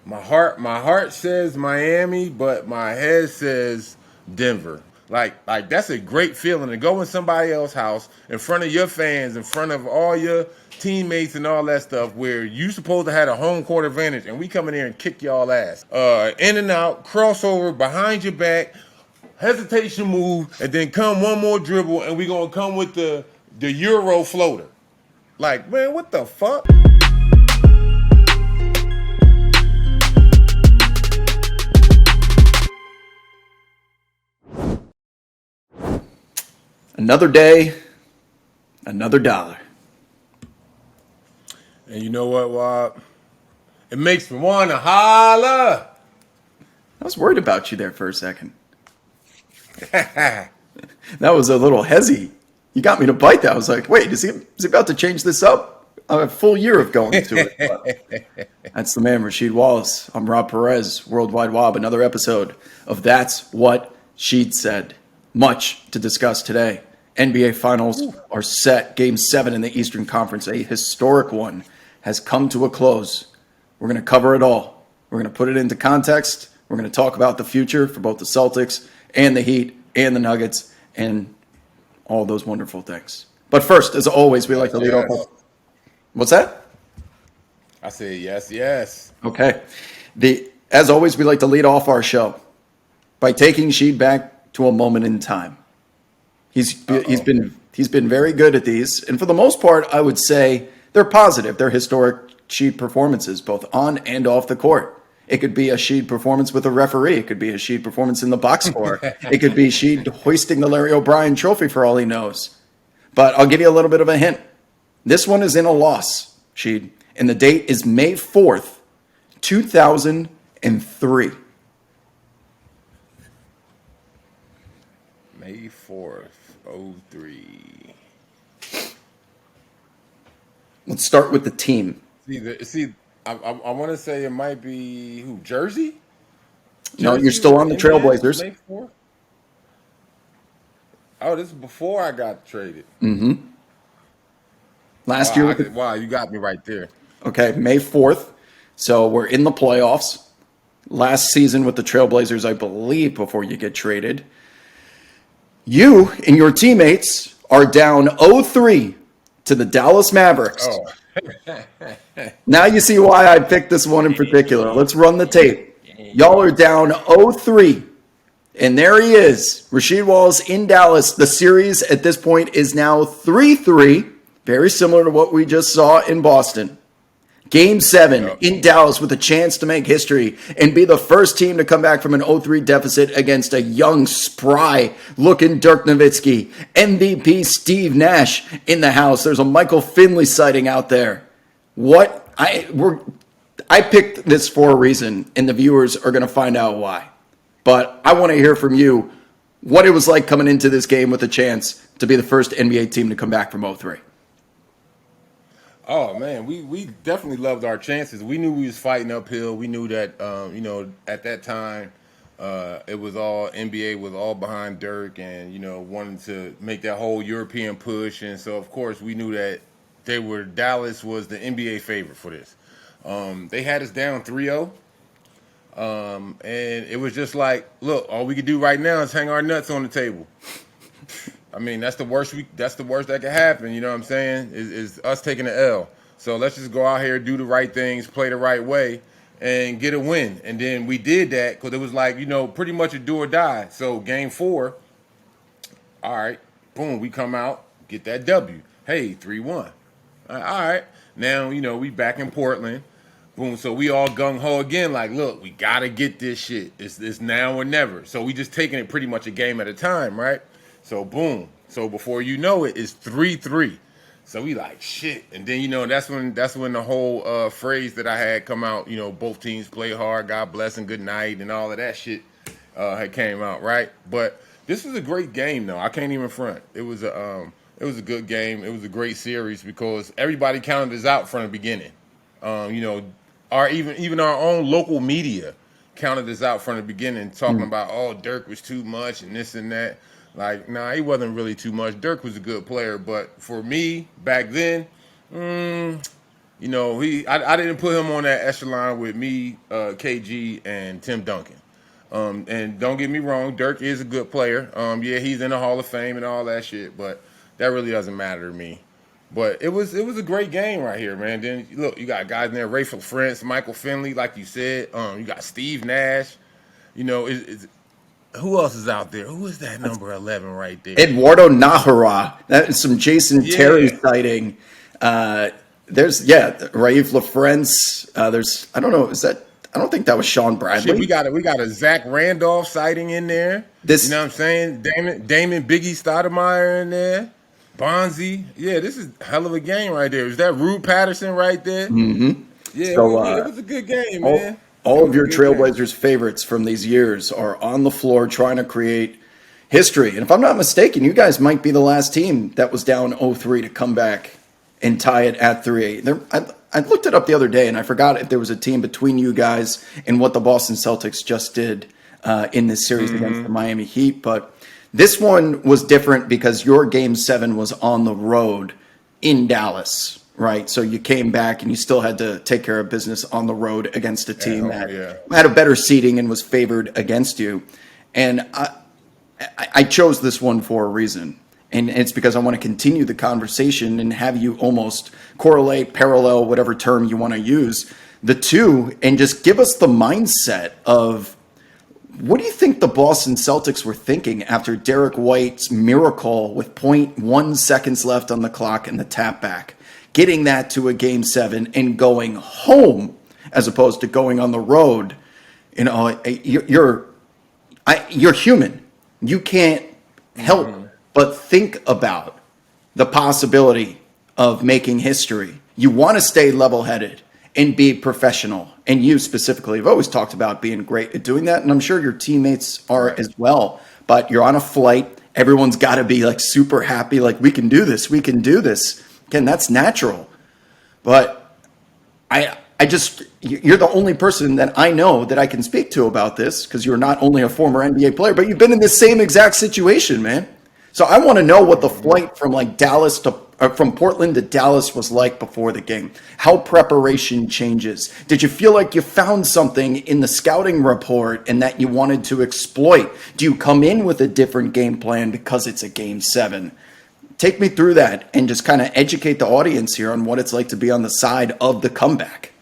My heart says Miami, but my head says Denver. Like that's a great feeling to go in somebody else's house in front of your fans, in front of all your teammates and all that stuff, where you supposed to have a home court advantage, and we come in here and kick y'all ass. In and out, crossover, behind your back, hesitation move, and then come one more dribble, and we gonna come with the Euro floater. Like, man, what the fuck? Another day, another dollar. And you know what, Wab? It makes me wanna holla. I was worried about you there for a second. That was a little hezzy. You got me to bite that. I was like, wait, is he about to change this up? A full year of going to it. But that's the man, Rasheed Wallace. I'm Rob Perez, Worldwide Wob. Another episode of That's What Sheed Said. Much to discuss today. NBA Finals are set. Game 7 in the Eastern Conference, a historic one, has come to a close. We're going to cover it all. We're going to put it into context. We're going to talk about the future for both the Celtics and the Heat and the Nuggets and all those wonderful things. But first, as always, we like to lead off. What's that? I say yes. Okay. As always, we like to lead off our show by taking Sheed back to a moment in time. He's been very good at these, and for the most part, I would say they're positive. They're historic Sheed performances, both on and off the court. It could be a Sheed performance with a referee. It could be a Sheed performance in the box score. It could be Sheed hoisting the Larry O'Brien trophy for all he knows. But I'll give you a little bit of a hint. This one is in a loss, Sheed, and the date is May 4th, 2003. May 4th, 03. Let's start with the team. I want to say it might be who? Jersey? No, you're still on the Trailblazers. May 4th? Oh, this is before I got traded. Mm-hmm. Last year. Wow, you got me right there. Okay, May 4th. So we're in the playoffs. Last season with the Trailblazers, I believe, before you get traded. You and your teammates are down 0-3 to the Dallas Mavericks. Oh. Now you see why I picked this one in particular. Let's run the tape. Y'all are down 0-3. And there he is, Rasheed Wallace in Dallas. The series at this point is now 3-3, very similar to what we just saw in Boston. Game 7 in Dallas with a chance to make history and be the first team to come back from an 0-3 deficit against a young, spry-looking Dirk Nowitzki. MVP Steve Nash in the house. There's a Michael Finley sighting out there. I picked this for a reason, and the viewers are going to find out why. But I want to hear from you what it was like coming into this game with a chance to be the first NBA team to come back from 0-3. Oh man, we definitely loved our chances. We knew we was fighting uphill. We knew that at that time it was all NBA was all behind Dirk, and wanted to make that whole European push. And so of course we knew that Dallas was the NBA favorite for this. They had us down 3-0. And it was just like, look, all we could do right now is hang our nuts on the table. I mean, that's the worst that could happen, you know what I'm saying? Is us taking the L. So let's just go out here, do the right things, play the right way, and get a win. And then we did that because it was like, pretty much a do or die. So game 4, all right, boom, we come out, get that W. Hey, 3-1. All right. Now, we back in Portland. Boom. So we all gung-ho again, like, look, we got to get this shit. It's now or never. So we just taking it pretty much a game at a time, right? So, boom. So before you know it, it's 3-3. So we like, shit. And then, that's when the whole phrase that I had come out, both teams play hard, God bless and good night, and all of that shit had came out, right? But this was a great game, though. I can't even front. It was a good game. It was a great series because everybody counted us out from the beginning. Even our own local media counted us out from the beginning, talking about, oh, Dirk was too much and this and that. Like, nah, he wasn't really too much. Dirk was a good player, but for me back then, I didn't put him on that echelon with me, KG, and Tim Duncan. And don't get me wrong, Dirk is a good player. Yeah, he's in the Hall of Fame and all that shit, but that really doesn't matter to me. But it was a great game right here, man. Then look, you got guys in there, Rayful Frentz, Michael Finley, like you said. You got Steve Nash. Who else is out there? Who is that number 11 right there? Eduardo Nahara. That is some Jason Terry sighting. There's Raif LaFrance. There's I don't know, I don't think that was Sean Bradley. Shit, we got a Zach Randolph sighting in there. You know what I'm saying? Damon Biggie Stoudemire in there. Bonzi. Yeah, this is a hell of a game right there. Is that Rube Patterson right there? Mm-hmm. Yeah, it was a good game, man. All of your Trailblazers favorites from these years are on the floor trying to create history. And if I'm not mistaken, you guys might be the last team that was down 0-3 to come back and tie it at 3-8. I looked it up the other day, and I forgot if there was a team between you guys and what the Boston Celtics just did in this series against the Miami Heat. But this one was different because your Game 7 was on the road in Dallas, right? So you came back and you still had to take care of business on the road against a team that had a better seeding and was favored against you. And I chose this one for a reason. And it's because I want to continue the conversation and have you almost correlate, parallel, whatever term you want to use, the two, and just give us the mindset of what do you think the Boston Celtics were thinking after Derek White's miracle with 0.1 seconds left on the clock and the tap back, getting that to a Game 7 and going home as opposed to going on the road? You're human. You can't help but think about the possibility of making history. You want to stay level-headed and be professional. And you specifically have always talked about being great at doing that. And I'm sure your teammates are as well. But you're on a flight. Everyone's got to be like super happy. Like, we can do this. We can do this. Again, that's natural. But you're the only person that I know that I can speak to about this, because you're not only a former NBA player, but you've been in the same exact situation, man. So I want to know what the flight from from Portland to Dallas was like before the game. How preparation changes. Did you feel like you found something in the scouting report and that you wanted to exploit? Do you come in with a different game plan because it's a Game 7? Take me through that and just kind of educate the audience here on what it's like to be on the side of the comeback.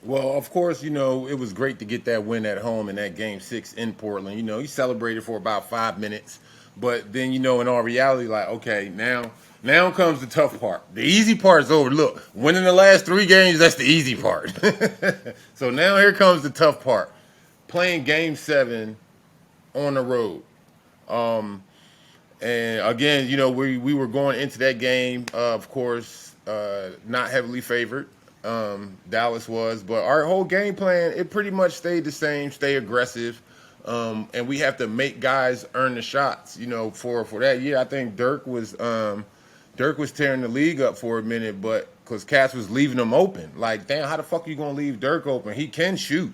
Well, of course, it was great to get that win at home in that Game 6 in Portland. You celebrated for about 5 minutes. But then, in all reality, like, okay, now comes the tough part. The easy part is over. Look, winning the last 3 games, that's the easy part. So now here comes the tough part. Playing Game 7 on the road. And again, we were going into that game, of course, not heavily favored. Dallas was. But our whole game plan, it pretty much stayed the same, stay aggressive. And we have to make guys earn the shots. For that year, I think Dirk was tearing the league up for a minute, but because Cass was leaving them open. Like, damn, how the fuck are you gonna leave Dirk open? He can shoot.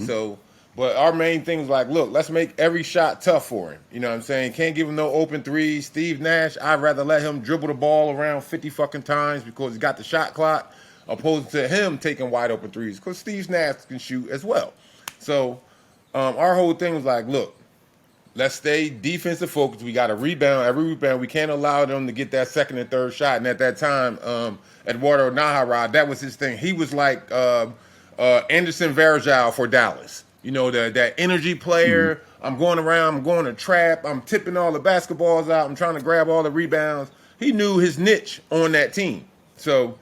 So, but our main thing was like, look, let's make every shot tough for him. You know what I'm saying? Can't give him no open threes. Steve Nash, I'd rather let him dribble the ball around 50 fucking times because he got the shot clock, opposed to him taking wide open threes because Steve Nash can shoot as well. So. Our whole thing was like, look, let's stay defensive focused. We got to rebound. Every rebound, we can't allow them to get that second and third shot. And at that time, Eduardo Nahara, that was his thing. He was like Anderson Varejao for Dallas. That energy player. I'm going around. I'm going to trap. I'm tipping all the basketballs out. I'm trying to grab all the rebounds. He knew his niche on that team. So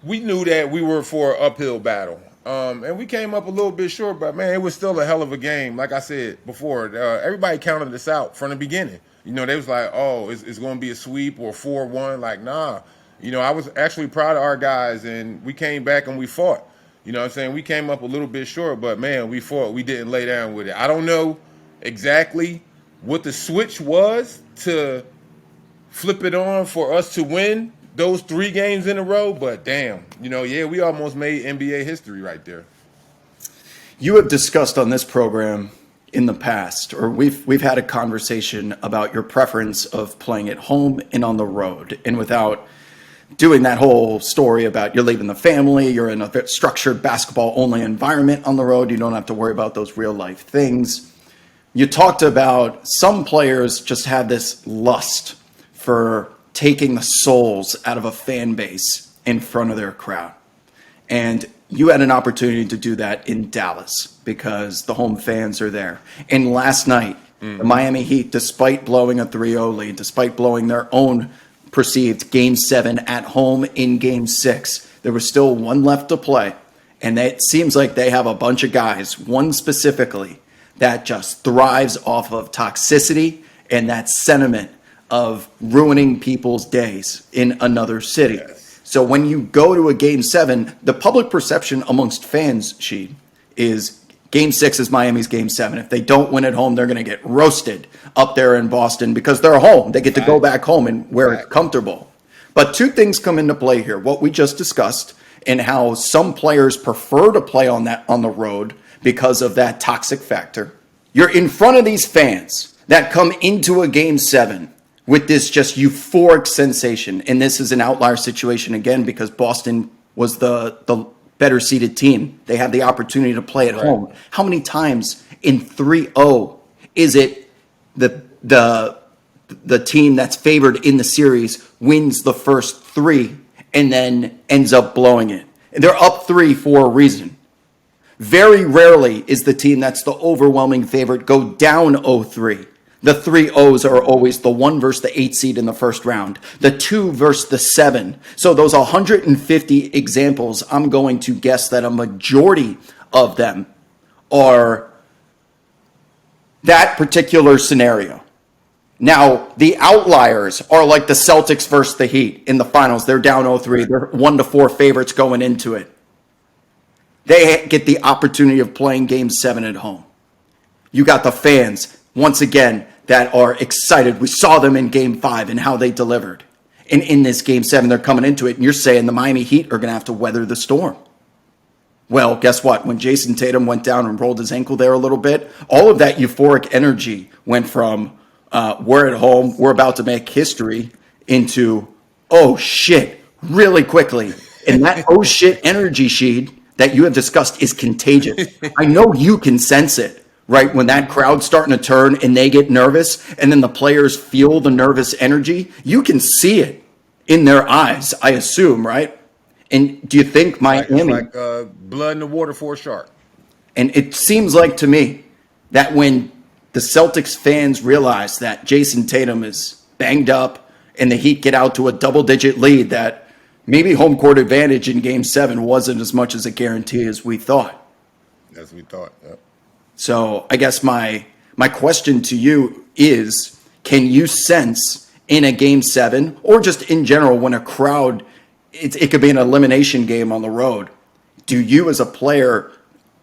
we knew that we were for an uphill battle. And we came up a little bit short, but, man, it was still a hell of a game. Like I said before, everybody counted us out from the beginning. They was like, oh, it's going to be a sweep or 4-1. Like, nah. I was actually proud of our guys, and we came back and we fought. You know what I'm saying? We came up a little bit short, but, man, we fought. We didn't lay down with it. I don't know exactly what the switch was to flip it on for us to win those 3 games in a row, but damn, we almost made NBA history right there. You have discussed on this program in the past, or we've had a conversation about your preference of playing at home and on the road. And without doing that whole story about you're leaving the family, you're in a structured basketball only environment on the road, you don't have to worry about those real life things. You talked about some players just have this lust for taking the souls out of a fan base in front of their crowd. And you had an opportunity to do that in Dallas because the home fans are there. And last night, the Miami Heat, despite blowing a 3-0 lead, despite blowing their own perceived Game 7 at home in Game 6, there was still one left to play. And it seems like they have a bunch of guys, one specifically, that just thrives off of toxicity and that sentiment of ruining people's days in another city. Yes. So when you go to a Game 7, the public perception amongst fans, Sheed, is Game 6 is Miami's Game 7. If they don't win at home, they're going to get roasted up there in Boston because they're home. They get to go back home and where it's comfortable. But two things come into play here. What we just discussed and how some players prefer to play on the road because of that toxic factor. You're in front of these fans that come into a Game 7 with this just euphoric sensation. And this is an outlier situation again because Boston was the better seeded team. They have the opportunity to play at home. How many times in 3-0 is it the team that's favored in the series wins the first three and then ends up blowing it? They're up 3 for a reason. Very rarely is the team that's the overwhelming favorite go down 0-3. The 3-0s are always the 1 versus the 8 seed in the first round, the 2 versus the 7. So those 150 examples, I'm going to guess that a majority of them are that particular scenario. Now, the outliers are like the Celtics versus the Heat in the finals. They're down 0-3. They're 1-4 favorites going into it. They get the opportunity of playing Game 7 at home. You got the fans, once again, that are excited. We saw them in Game 5 and how they delivered. And in this Game 7, they're coming into it, and you're saying the Miami Heat are going to have to weather the storm. Well, guess what? When Jason Tatum went down and rolled his ankle there a little bit, all of that euphoric energy went from we're at home, we're about to make history, into, oh shit, really quickly. And that oh shit energy, Sheed, that you have discussed is contagious. I know you can sense it, right? When that crowd's starting to turn and they get nervous and then the players feel the nervous energy, you can see it in their eyes, I assume, right? And do you think Miami... It's like blood in the water for a shark. And it seems like to me that when the Celtics fans realize that Jason Tatum is banged up and the Heat get out to a double-digit lead, that maybe home court advantage in Game 7 wasn't as much as a guarantee as we thought. As we thought, yep. So I guess my question to you is, can you sense in a Game 7 or just in general when a crowd, it could be an elimination game on the road, do you as a player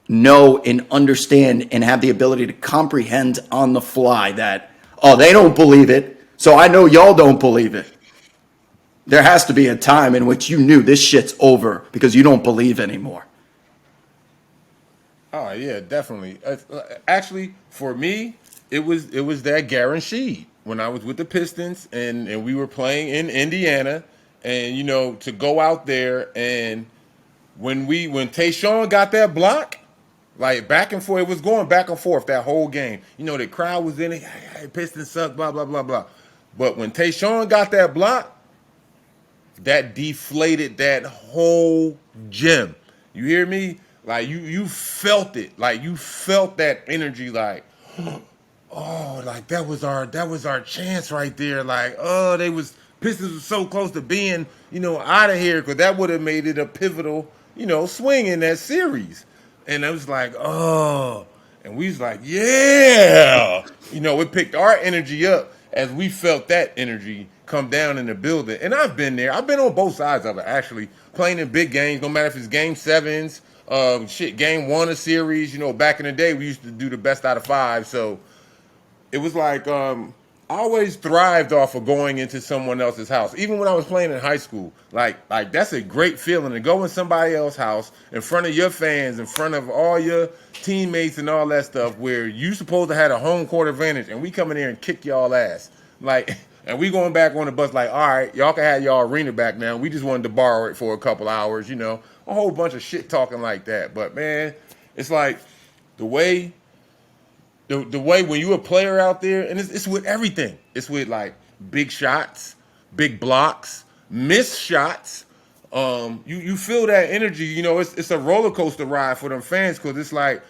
know and understand and have the ability to comprehend on the fly that, oh, they don't believe it, so I know y'all don't believe it? There has to be a time in which you knew this shit's over because you don't believe anymore. Oh yeah, definitely. Actually, for me, it was that guaranteed when I was with the Pistons and we were playing in Indiana, and you know, to go out there and when Tayshaun got that block, like back and forth, it was going back and forth that whole game. You know, the crowd was in it. Hey, Pistons suck, blah blah blah blah. But when Tayshaun got that block, that deflated that whole gym. You hear me? Like you felt it. Like you felt that energy. Like, oh, like that was our chance right there. Like, oh, Pistons was so close to being, you know, out of here, because that would have made it a pivotal, you know, swing in that series. And it was like, oh, and we was like, yeah, you know, it picked our energy up as we felt that energy come down in the building. And I've been there. I've been on both sides of it, actually, playing in big games, no matter if it's Game 7s, Game 1 of series. You know, back in the day, we used to do the best out of 5. So it was like I always thrived off of going into someone else's house. Even when I was playing in high school, like that's a great feeling to go in somebody else's house in front of your fans, in front of all your teammates and all that stuff, where you supposed to have a home court advantage, and we come in there and kick y'all ass. Like, And we going back on the bus like, all right, y'all can have y'all arena back now. We just wanted to borrow it for a couple hours, a whole bunch of shit talking like that. But man, it's like the way when you a player out there, and it's with everything. It's with like big shots, big blocks, missed shots. You feel that energy. It's a roller coaster ride for them fans because it's like,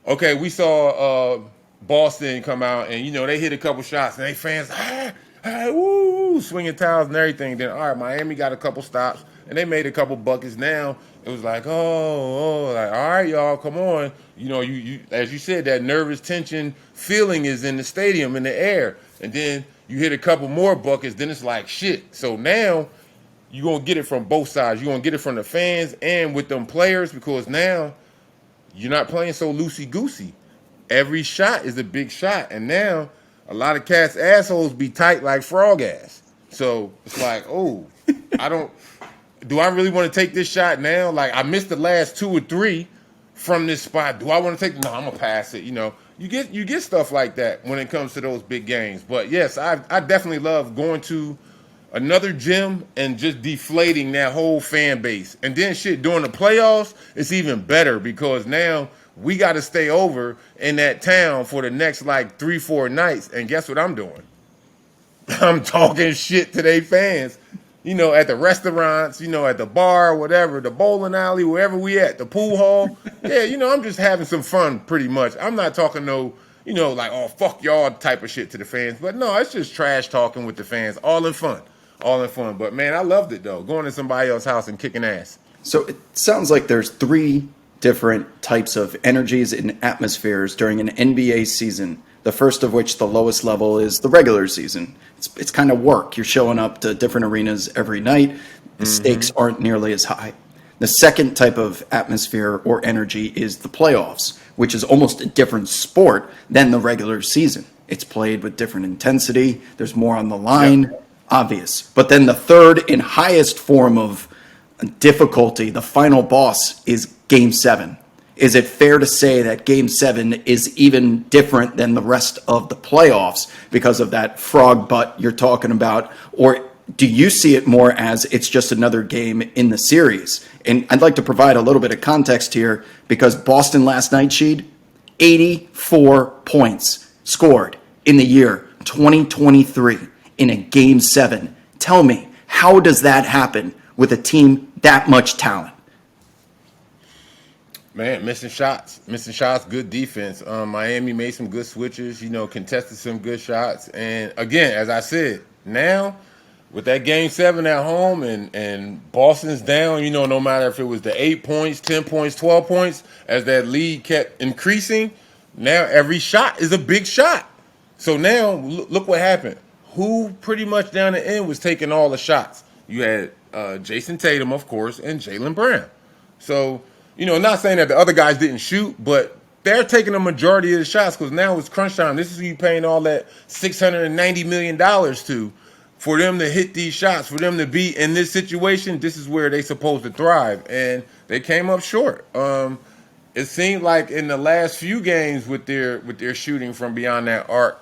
okay, we saw Boston come out and they hit a couple shots and they fans woo, swinging towels and everything. Then all right, Miami got a couple stops and they made a couple buckets. Now it was like, like all right, y'all, come on. You as you said, that nervous tension feeling is in the stadium, in the air, and then you hit a couple more buckets. Then it's like shit. So now you're gonna get it from both sides. You're gonna get it from the fans and with them players because now you're not playing so loosey-goosey. Every shot is a big shot. And now a lot of cats' assholes be tight like frog ass. So it's like, do I really want to take this shot now? Like I missed the last 2 or 3 from this spot. Do I want to take? No, I'm gonna pass it. You get stuff like that when it comes to those big games. But yes, I definitely love going to another gym and just deflating that whole fan base. And then shit, during the playoffs, it's even better because now we got to stay over in that town for the next like 3-4 nights. And guess what I'm doing? I'm talking shit to their fans, at the restaurants, at the bar, whatever, the bowling alley, wherever we at, the pool hall. Yeah, I'm just having some fun pretty much. I'm not talking like, oh, fuck y'all type of shit to the fans. But no, it's just trash talking with the fans, all in fun. But man, I loved it though, going to somebody else's house and kicking ass. So it sounds like there's 3 different types of energies and atmospheres during an NBA season. The first of which, the lowest level, is the regular season. It's kind of work. You're showing up to different arenas every night. The stakes aren't nearly as high. The second type of atmosphere or energy is the playoffs, which is almost a different sport than the regular season. It's played with different intensity. There's more on the line. Yep. Obvious. But then the third and highest form of difficulty, the final boss, is Game 7. Is it fair to say that Game 7 is even different than the rest of the playoffs because of that frog butt you're talking about? Or do you see it more as it's just another game in the series? And I'd like to provide a little bit of context here because Boston last night, Sheed, 84 points scored in the year 2023 in a Game 7. Tell me, how does that happen with a team that much talent? Man, missing shots, good defense. Miami made some good switches, contested some good shots. And again, as I said, now with that Game 7 at home and Boston's down, no matter if it was the 8 points, 10 points, 12 points, as that lead kept increasing, now every shot is a big shot. So now look what happened. Who pretty much down the end was taking all the shots? You had Jason Tatum, of course, and Jaylen Brown. So, not saying that the other guys didn't shoot, but they're taking a majority of the shots because now it's crunch time. This is who you're paying all that $690 million to for them to hit these shots, for them to be in this situation. This is where they're supposed to thrive, and they came up short. It seemed like in the last few games with their shooting from beyond that arc,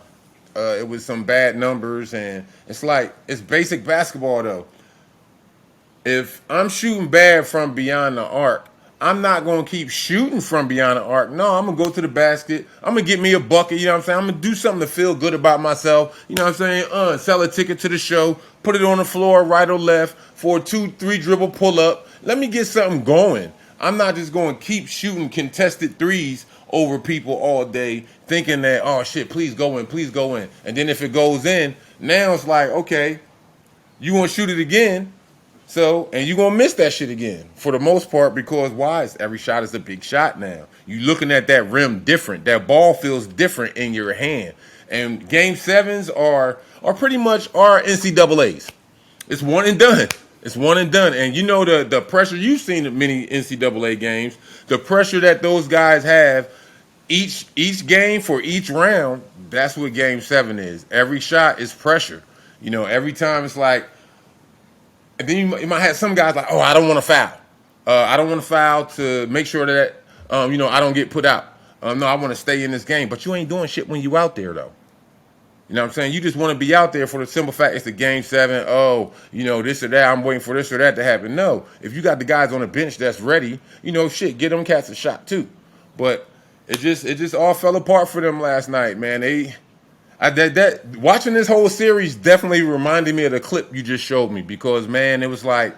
it was some bad numbers, and it's basic basketball though. If I'm shooting bad from beyond the arc, I'm not going to keep shooting from beyond the arc. No, I'm going to go to the basket. I'm going to get me a bucket, you know what I'm saying? I'm going to do something to feel good about myself, you know what I'm saying? Sell a ticket to the show, put it on the floor, right or left, for a 2-3 dribble pull-up. Let me get something going. I'm not just going to keep shooting contested threes over people all day thinking that, oh, shit, please go in, please go in. And then if it goes in, now it's like, okay, you want to shoot it again. So, and you're going to miss that shit again for the most part because why? Every shot is a big shot now. You're looking at that rim different. That ball feels different in your hand. And Game 7s are pretty much our NCAAs. It's one and done. It's one and done. And you know the pressure, you've seen in many NCAA games, the pressure that those guys have each game for each round, that's what Game 7 is. Every shot is pressure. Every time it's like, and then you might have some guys like, oh, I don't want to foul. I don't want to foul to make sure that, I don't get put out. No, I want to stay in this game. But you ain't doing shit when you out there, though. You know what I'm saying? You just want to be out there for the simple fact it's a game 7. Oh, this or that. I'm waiting for this or that to happen. No, if you got the guys on the bench that's ready, shit, get them cats a shot too. But it just all fell apart for them last night, man. Watching this whole series definitely reminded me of the clip you just showed me because, man, it was like,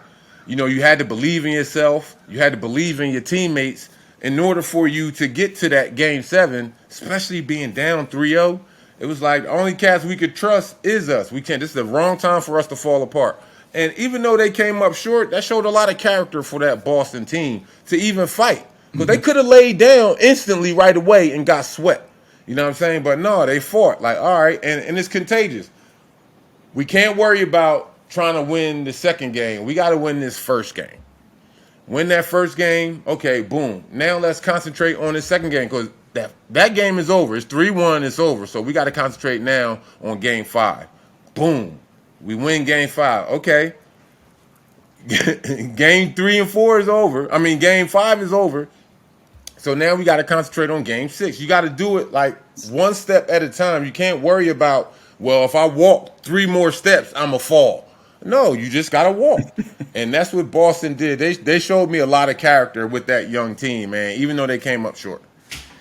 you had to believe in yourself. You had to believe in your teammates in order for you to get to that game 7, especially being down 3-0. It was like the only cats we could trust is us. We can't. This is the wrong time for us to fall apart. And even though they came up short, that showed a lot of character for that Boston team to even fight. Because they could have laid down instantly right away and got swept. You know what I'm saying? But no, they fought. Like, all right, and it's contagious. We can't worry about trying to win the second game. We got to win this first game. Win that first game, okay, boom. Now let's concentrate on the second game because that game is over. It's 3-1, it's over. So we got to concentrate now on game 5. Boom. We win game 5. Okay. Game 3 and 4 is over. I mean, game 5 is over. So now we got to concentrate on game 6. You got to do it like one step at a time. You can't worry about, well, if I walk 3 more steps, I'm going to fall. No, you just got to walk. And that's what Boston did. They showed me a lot of character with that young team, man, even though they came up short.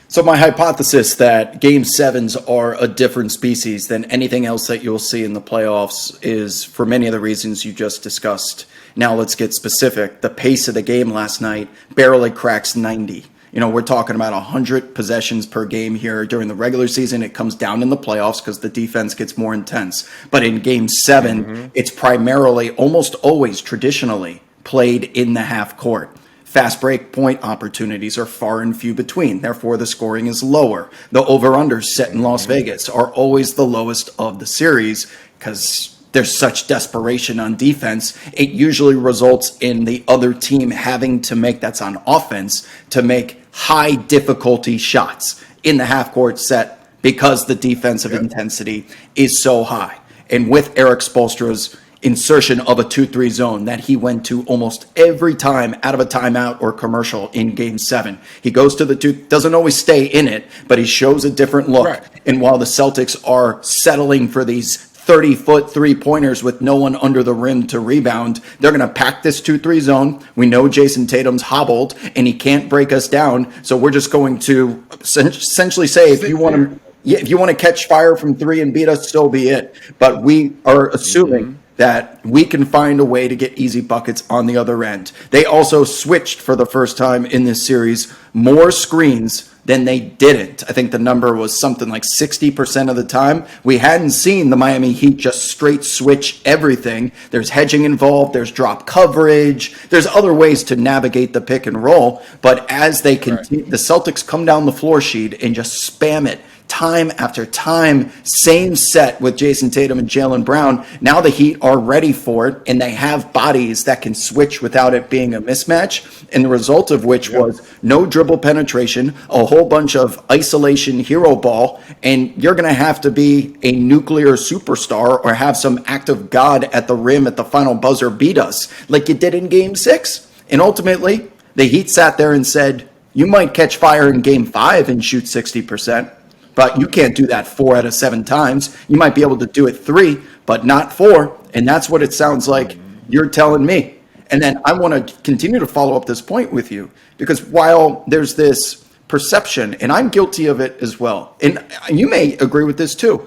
So my hypothesis that Game 7s are a different species than anything else that you'll see in the playoffs is for many of the reasons you just discussed. Now let's get specific. The pace of the game last night barely cracks 90. We're talking about 100 possessions per game here. During the regular season, it comes down in the playoffs because the defense gets more intense. But in Game 7, it's primarily, almost always traditionally, played in the half court. Fast break point opportunities are far and few between. Therefore, the scoring is lower. The over-unders set in Las Vegas are always the lowest of the series because there's such desperation on defense. It usually results in the other team having to make, that's on offense, to make high difficulty shots in the half court set because the defensive intensity is so high. And with Eric Spoelstra's insertion of a 2-3 zone that he went to almost every time out of a timeout or commercial in Game 7. He goes to the 2, doesn't always stay in it, but he shows a different look. Right. And while the Celtics are settling for these 30-foot three-pointers with no one under the rim to rebound, they're going to pack this 2-3 zone. We know Jason Tatum's hobbled, and he can't break us down, so we're just going to essentially say, if you want to catch fire from 3 and beat us, so be it. But we are assuming that we can find a way to get easy buckets on the other end. They also switched for the first time in this series more screens than they didn't. I think the number was something like 60% of the time. We hadn't seen the Miami Heat just straight switch everything. There's hedging involved, there's drop coverage, there's other ways to navigate the pick and roll. But as they continue, the Celtics come down the floor sheet and just spam it. Time after time, same set with Jason Tatum and Jaylen Brown. Now the Heat are ready for it, and they have bodies that can switch without it being a mismatch, and the result of which was no dribble penetration, a whole bunch of isolation hero ball, and you're going to have to be a nuclear superstar or have some act of God at the rim at the final buzzer beat us like you did in Game 6. And ultimately, the Heat sat there and said, you might catch fire in Game 5 and shoot 60%. But you can't do that 4 out of 7 times. You might be able to do it 3, but not 4. And that's what it sounds like you're telling me. And then I want to continue to follow up this point with you, because while there's this perception, and I'm guilty of it as well, and you may agree with this too.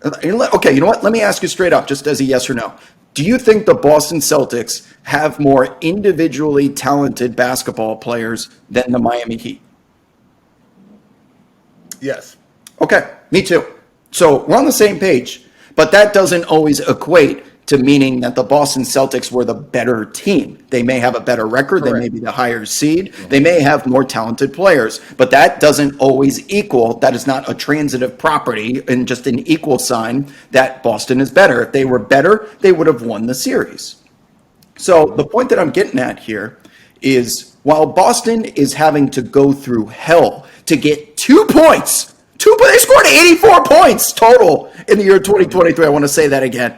Okay, you know what? Let me ask you straight up, just as a yes or no. Do you think the Boston Celtics have more individually talented basketball players than the Miami Heat? Yes. Okay, me too. So we're on the same page, but that doesn't always equate to meaning that the Boston Celtics were the better team. They may have a better record. Correct. They may be the higher seed. They may have more talented players, but that doesn't always equal, that is not a transitive property and just an equal sign that Boston is better. If they were better, they would have won the series. So the point that I'm getting at here is while Boston is having to go through hell to get 2 points, they scored 84 points total in the year 2023. I want to say that again.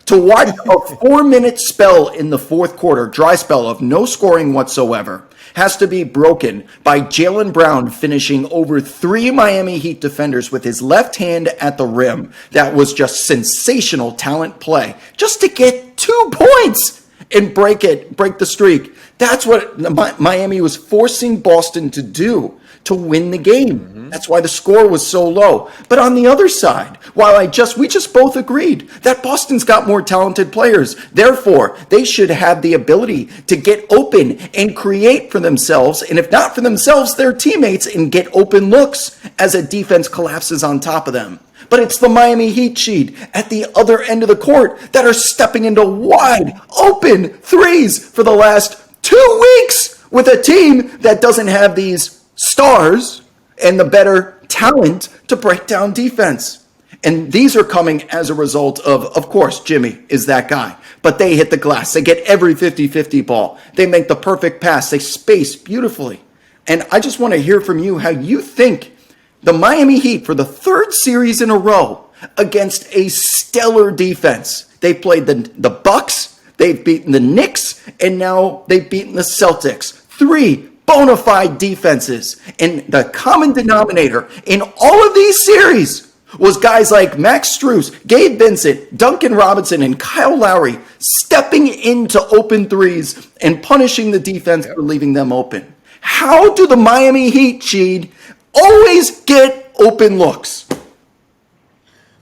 To watch a 4-minute spell in the fourth quarter, dry spell of no scoring whatsoever, has to be broken by Jaylen Brown finishing over 3 Miami Heat defenders with his left hand at the rim. That was just sensational talent play just to get 2 points and break the streak. That's what Miami was forcing Boston to do to win the game. That's why the score was so low. But on the other side, while we just both agreed that Boston's got more talented players, therefore they should have the ability to get open and create for themselves, and if not for themselves, their teammates, and get open looks as a defense collapses on top of them. But it's the Miami Heat sheet at the other end of the court that are stepping into wide open threes for the last 2 weeks with a team that doesn't have these stars and the better talent to break down defense. And these are coming as a result of course, Jimmy is that guy. But they hit the glass. They get every 50-50 ball. They make the perfect pass. They space beautifully. And I just want to hear from you how you think the Miami Heat, for the 3rd series in a row against a stellar defense. They played the Bucks, they've beaten the Knicks, and now they've beaten the Celtics. 3 bona fide defenses. And the common denominator in all of these series was guys like Max Strus, Gabe Vincent, Duncan Robinson, and Kyle Lowry stepping into open threes and punishing the defense for leaving them open. How do the Miami Heat, Cheed, always get open looks?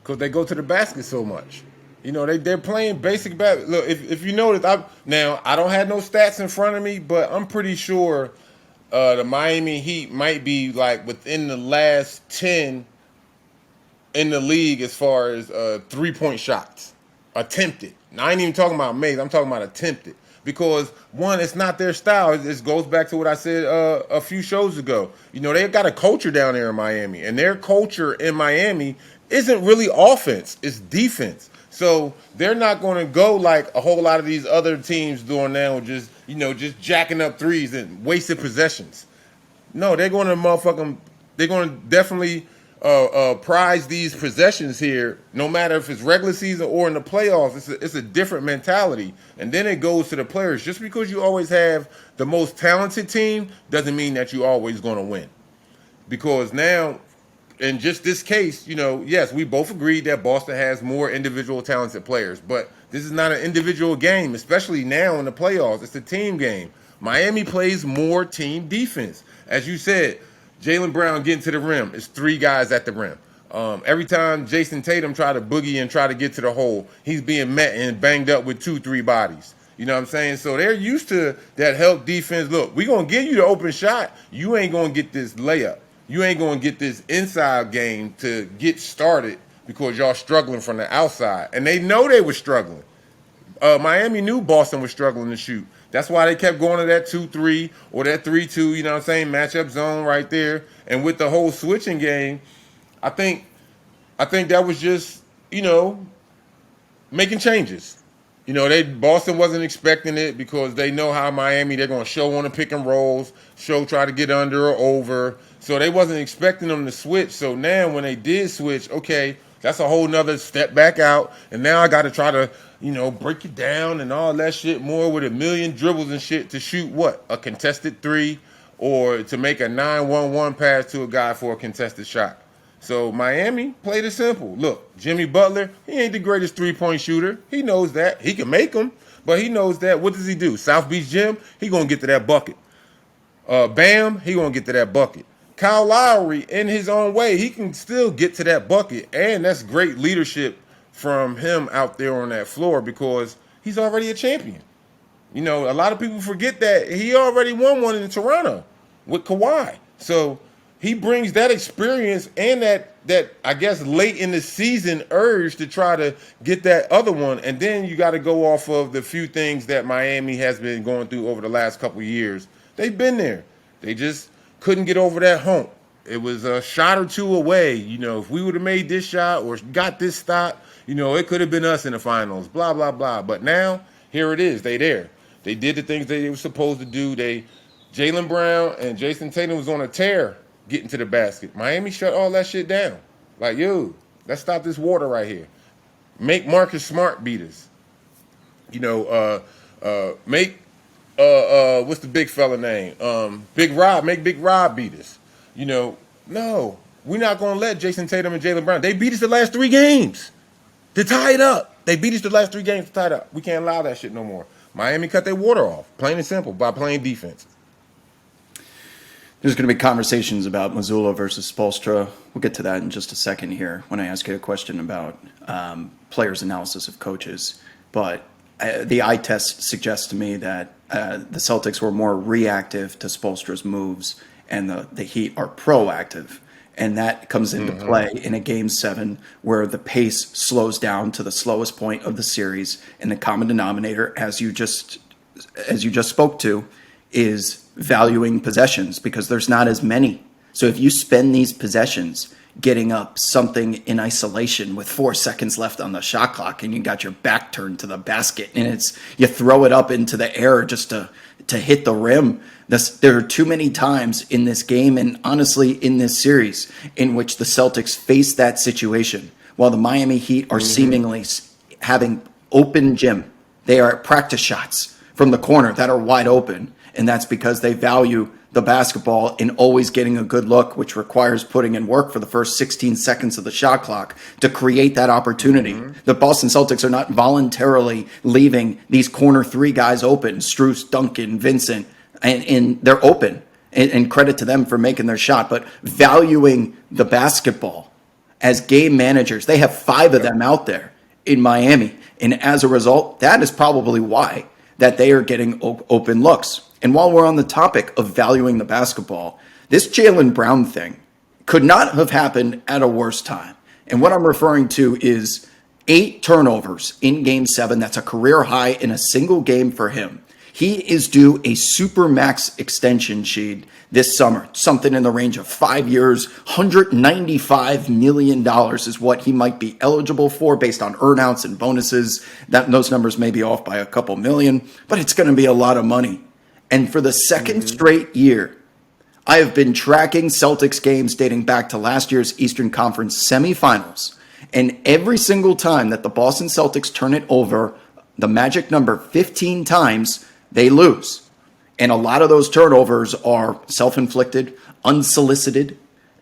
Because they go to the basket so much. You know, they're playing basic basketball. Look, if you notice, I don't have no stats in front of me, but I'm pretty sure the Miami Heat might be like within the last 10 in the league as far as 3-point shots attempted. Now, I ain't even talking about made. I'm talking about attempted. Because, one, it's not their style. It goes back to what I said a few shows ago. You know, they've got a culture down there in Miami. And their culture in Miami isn't really offense. It's defense. So they're not going to go like a whole lot of these other teams doing now, just jacking up threes and wasted possessions. No, they're going to definitely prize these possessions here, no matter if it's regular season or in the playoffs. It's a different mentality. And then it goes to the players. Just because you always have the most talented team doesn't mean that you're always going to win. Because now, in just this case, yes, we both agreed that Boston has more individual talented players, but this is not an individual game, especially now in the playoffs. It's a team game. Miami plays more team defense. As you said, Jaylen Brown getting to the rim. It's 3 guys at the rim. Every time Jason Tatum try to boogie and try to get to the hole, he's being met and banged up with 2-3 bodies. You know what I'm saying? So they're used to that help defense. Look, we're going to give you the open shot. You ain't going to get this layup. You ain't going to get this inside game to get started because y'all struggling from the outside. And they know they were struggling. Miami knew Boston was struggling to shoot. That's why they kept going to that 2-3 or that 3-2, you know what I'm saying, matchup zone right there. And with the whole switching game, I think that was just, making changes. Boston wasn't expecting it because they know how Miami, they're going to show on the pick and rolls, try to get under or over. So they wasn't expecting them to switch. So now when they did switch, okay, that's a whole nother step back out. And now I got to try to, break it down and all that shit more with a million dribbles and shit to shoot what? A contested 3 or to make a 9-1-1 pass to a guy for a contested shot. So Miami played it simple. Look, Jimmy Butler, he ain't the greatest 3-point shooter. He knows that. He can make them, but he knows that. What does he do? South Beach Gym, he going to get to that bucket. Bam, he going to get to that bucket. Kyle Lowry, in his own way, he can still get to that bucket, and that's great leadership from him out there on that floor because he's already a champion. A lot of people forget that he already won one in Toronto with Kawhi. So he brings that experience and that I guess late in the season urge to try to get that other one. And then you got to go off of the few things that Miami has been going through over the last couple of years. They've been there. They just couldn't get over that hump. It was a shot or two away. If we would have made this shot or got this stop, it could have been us in the finals, blah, blah, blah. But now, here it is. They there. They did the things they were supposed to do. Jaylen Brown and Jason Tatum was on a tear getting to the basket. Miami shut all that shit down. Like, yo, let's stop this water right here. Make Marcus Smart beat us. Make what's the big fella name? Big Rob, make Big Rob beat us. No, we're not gonna let Jason Tatum and Jaylen Brown. They beat us the last 3 games to tie it up. They beat us the last 3 games to tie it up. We can't allow that shit no more. Miami cut their water off, plain and simple, by playing defense. There's going to be conversations about Mazzulla versus Spoelstra. We'll get to that in just a second here when I ask you a question about players' analysis of coaches. But the eye test suggests to me that the Celtics were more reactive to Spoelstra's moves, and the Heat are proactive. And that comes into play in a Game 7 where the pace slows down to the slowest point of the series, and the common denominator, as you just spoke to, is valuing possessions because there's not as many. So if you spend these possessions getting up something in isolation with 4 seconds left on the shot clock and you got your back turned to the basket and you throw it up into the air just to hit the rim. There are too many times in this game and honestly in this series in which the Celtics face that situation while the Miami Heat are seemingly having open gym. They are practice shots from the corner that are wide open. And that's because they value the basketball and always getting a good look, which requires putting in work for the first 16 seconds of the shot clock to create that opportunity. The Boston Celtics are not voluntarily leaving these corner 3 guys open, Strus, Duncan, Vincent, and they're open. And credit to them for making their shot, but valuing the basketball as game managers. They have 5 of them out there in Miami. And as a result, that is probably why that they are getting open looks. And while we're on the topic of valuing the basketball, this Jaylen Brown thing could not have happened at a worse time. And what I'm referring to is 8 turnovers in Game 7. That's a career high in a single game for him. He is due a supermax extension, Sheed, this summer. Something in the range of 5 years, $195 million is what he might be eligible for based on earnouts and bonuses. Those numbers may be off by a couple million, but it's going to be a lot of money. And for the second straight year, I have been tracking Celtics games dating back to last year's Eastern Conference semifinals. And every single time that the Boston Celtics turn it over, the magic number 15 times, they lose. And a lot of those turnovers are self-inflicted, unsolicited.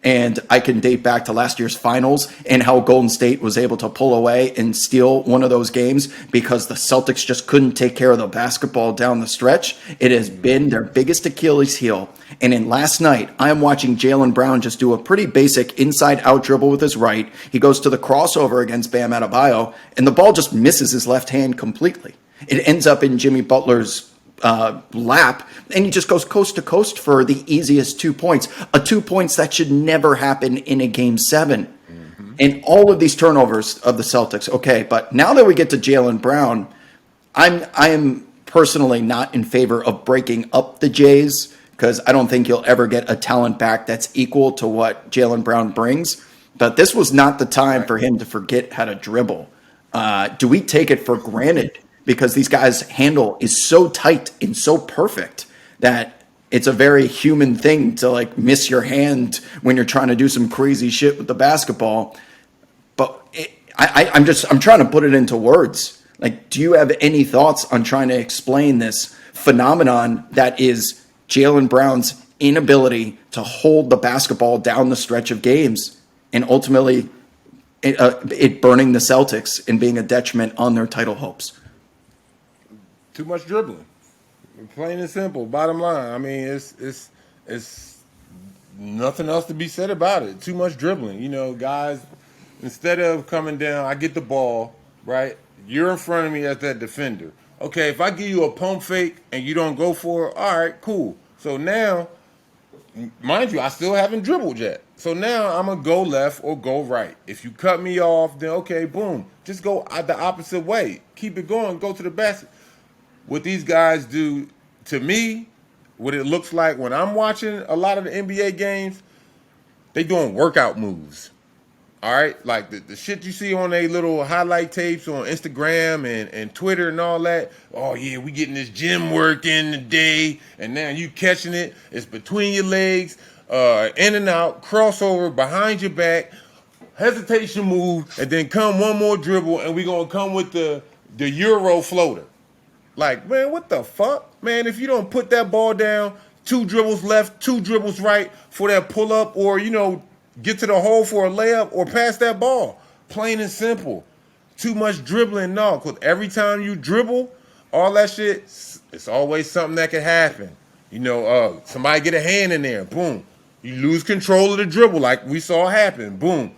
And I can date back to last year's finals and how Golden State was able to pull away and steal one of those games because the Celtics just couldn't take care of the basketball down the stretch. It has been their biggest Achilles heel. And in last night, I am watching Jaylen Brown just do a pretty basic inside-out dribble with his right. He goes to the crossover against Bam Adebayo, and the ball just misses his left hand completely. It ends up in Jimmy Butler's lap, and he just goes coast to coast for the easiest 2 points. 2 points that should never happen in a Game 7. And all of these turnovers of the Celtics. Okay, but now that we get to Jaylen Brown, I am personally not in favor of breaking up the Jays because I don't think you'll ever get a talent back that's equal to what Jaylen Brown brings. But this was not the time for him to forget how to dribble. Do we take it for granted? Because these guys' handle is so tight and so perfect that it's a very human thing to miss your hand when you're trying to do some crazy shit with the basketball. But I'm trying to put it into words. Do you have any thoughts on trying to explain this phenomenon that is Jaylen Brown's inability to hold the basketball down the stretch of games and ultimately it burning the Celtics and being a detriment on their title hopes? Too much dribbling, plain and simple. Bottom line, I mean, it's nothing else to be said about it. Too much dribbling. Guys, instead of coming down, I get the ball, right? You're in front of me as that defender. Okay, if I give you a pump fake and you don't go for it, all right, cool. So now, mind you, I still haven't dribbled yet. So now I'm going to go left or go right. If you cut me off, then okay, boom. Just go the opposite way. Keep it going. Go to the basket. What these guys do to me, what it looks like when I'm watching a lot of the NBA games, they doing workout moves. All right? Like the shit you see on their little highlight tapes on Instagram and Twitter and all that. Oh, yeah, we getting this gym work in today. And now you catching it. It's between your legs, in and out, crossover, behind your back, hesitation move, and then come one more dribble, and we're going to come with the Euro floater. Man, what the fuck? Man, if you don't put that ball down, 2 dribbles left, 2 dribbles right for that pull up, or get to the hole for a layup, or pass that ball. Plain and simple. Too much dribbling, no. Because every time you dribble, all that shit, it's always something that can happen. Somebody get a hand in there, boom. You lose control of the dribble, like we saw happen, boom.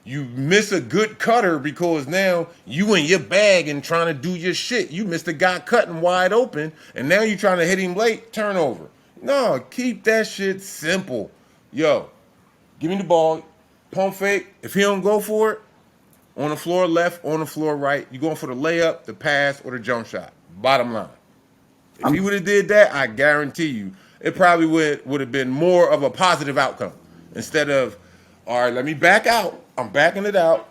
You miss a good cutter because now you in your bag and trying to do your shit. You missed a guy cutting wide open, and now you trying to hit him late, turnover. No, keep that shit simple. Yo, give me the ball, pump fake. If he don't go for it, on the floor left, on the floor right, you going for the layup, the pass, or the jump shot. Bottom line. If he would have did that, I guarantee you, it probably would have been more of a positive outcome. Instead of, all right, let me back out. I'm backing it out.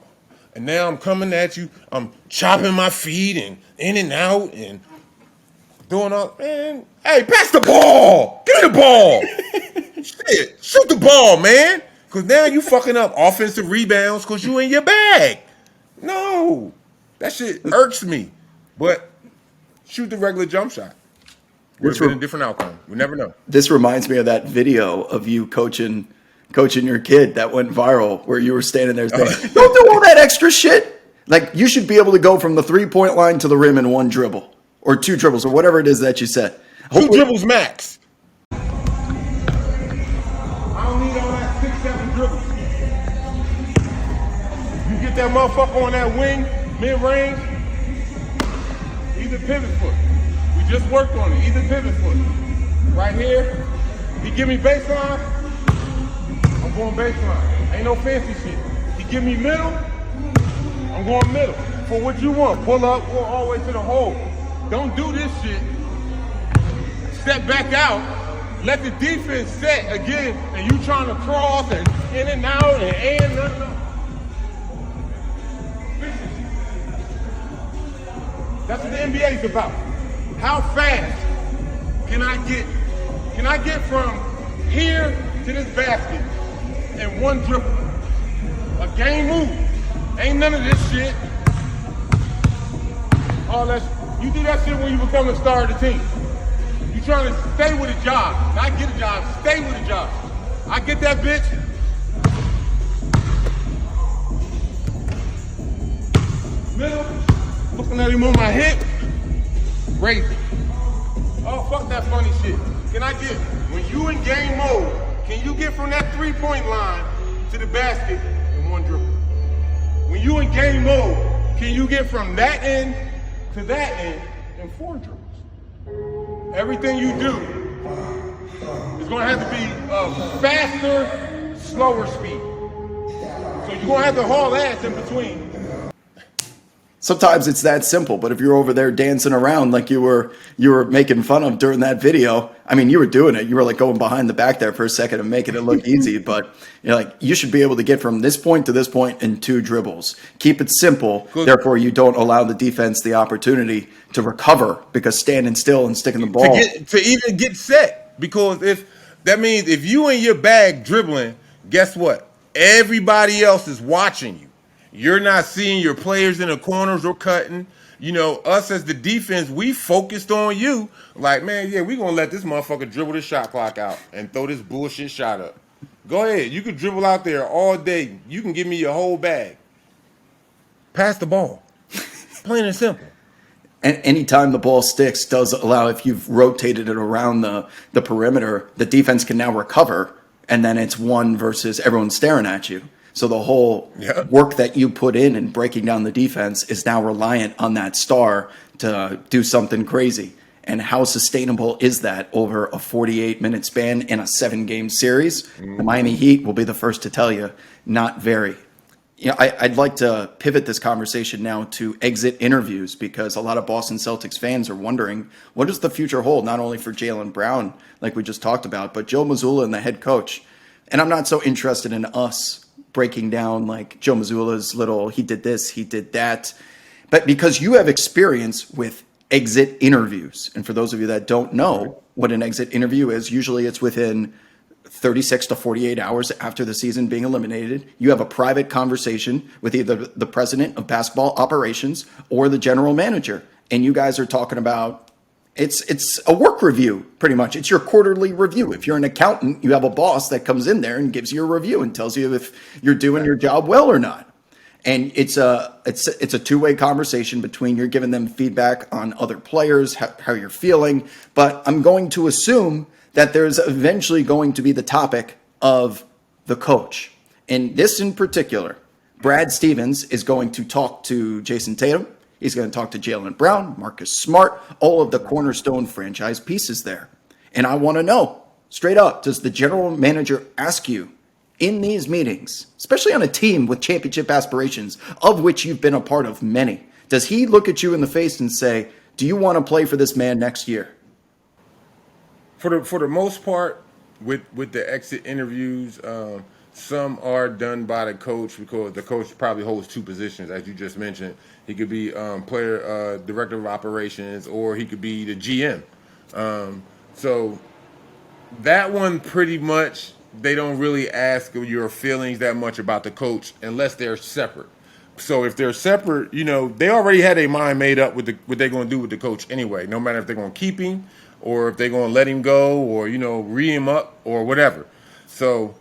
And now I'm coming at you. I'm chopping my feet and in and out and doing all, man. Hey, pass the ball. Give me the ball. Shit, shoot the ball, man. Because now you fucking up offensive rebounds because you in your bag. No. That shit irks me. But shoot the regular jump shot. Would have been a different outcome. We never know. This reminds me of that video of you coaching your kid that went viral where you were standing there saying, don't do all that extra shit. Like, you should be able to go from the 3-point line to the rim in 1 dribble or 2 dribbles or whatever it is that you said. 2 dribbles max. I don't need all that 6-7 dribbles. You get that motherfucker on that wing, mid-range, either pivot foot. We just worked on it, either pivot foot. Right here, he give me baseline, I'm going baseline. Ain't no fancy shit. He give me middle, I'm going middle. For what you want, pull up or all the way to the hole. Don't do this shit. Step back out, let the defense set again, and you trying to cross and in and out and nothing. That's what the NBA is about. How fast can I get from here to this basket in 1 dribble? A game move. Ain't none of this shit. All that. You do that shit when you become the star of the team. You trying to stay with a job, not get a job, stay with a job. I get that bitch. Middle, looking at him on my hip, raise it. Oh, fuck that funny shit. Can I get, when you in game mode, can you get from that 3-point line to the basket in 1 dribble? When you in game mode, can you get from that end to that end in 4 dribbles? Everything you do is going to have to be a faster, slower speed. So you're going to have to haul ass in between. Sometimes it's that simple, but if you're over there dancing around like you were making fun of during that video, I mean, you were doing it. You were like going behind the back there for a second and making it look easy, but you should be able to get from this point to this point in 2 dribbles. Keep it simple. Good. Therefore, you don't allow the defense the opportunity to recover because standing still and sticking the ball. To even get set, because that means if you in your bag dribbling, guess what? Everybody else is watching you. You're not seeing your players in the corners or cutting. Us as the defense, we focused on you. Like, man, yeah, we going to let this motherfucker dribble this shot clock out and throw this bullshit shot up. Go ahead. You can dribble out there all day. You can give me your whole bag. Pass the ball. Plain and simple. And anytime the ball sticks does allow, if you've rotated it around the perimeter, the defense can now recover, and then it's 1 versus everyone staring at you. So the whole work that you put in breaking down the defense is now reliant on that star to do something crazy. And how sustainable is that over a 48-minute span in a 7-game series? The Miami Heat will be the first to tell you, not very. I'd like to pivot this conversation now to exit interviews because a lot of Boston Celtics fans are wondering, what does the future hold, not only for Jaylen Brown, like we just talked about, but Joe Mazzulla and the head coach. And I'm not so interested in us breaking down like Joe Mazzulla's little, he did this, he did that. But because you have experience with exit interviews. And for those of you that don't know what an exit interview is, usually it's within 36 to 48 hours after the season being eliminated. You have a private conversation with either the president of basketball operations or the general manager. And you guys are talking about It's a work review, pretty much. It's your quarterly review. If you're an accountant, you have a boss that comes in there and gives you a review and tells you if you're doing your job well or not. And it's a two-way conversation between you're giving them feedback on other players, how you're feeling. But I'm going to assume that there's eventually going to be the topic of the coach. And this in particular, Brad Stevens is going to talk to Jason Tatum. He's going to talk to Jaylen Brown, Marcus Smart, all of the cornerstone franchise pieces there. And I want to know, straight up, does the general manager ask you in these meetings, especially on a team with championship aspirations, of which you've been a part of many, does he look at you in the face and say, do you want to play for this man next year? For the most part, with the exit interviews, some are done by the coach because the coach probably holds two positions, as you just mentioned. He could be director of operations, or he could be the GM. So that one pretty much, they don't really ask your feelings that much about the coach unless they're separate. So if they're separate, they already had their mind made up with what they're going to do with the coach anyway, no matter if they're going to keep him or if they're going to let him go or, re him up or whatever. So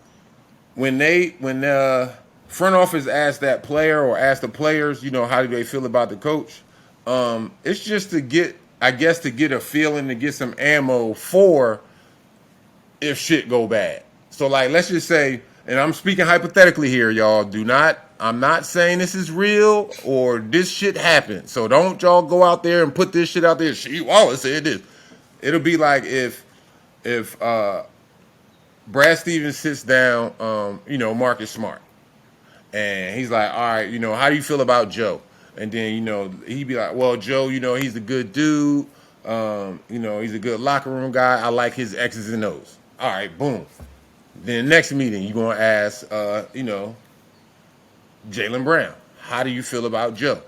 when the front office asks that player or asks the players, how do they feel about the coach? It's just to get a feeling, to get some ammo for if shit go bad. So let's just say, and I'm speaking hypothetically here, y'all, I'm not saying this is real or this shit happened. So don't y'all go out there and put this shit out there. Rasheed Wallace said this. It'll be like if Brad Stevens sits down, Marcus Smart, and he's like, all right, how do you feel about Joe? And then, he'd be like, well, Joe, he's a good dude. He's a good locker room guy. I like his X's and O's. All right, boom. Then next meeting, you're going to ask, Jaylen Brown, how do you feel about Joe?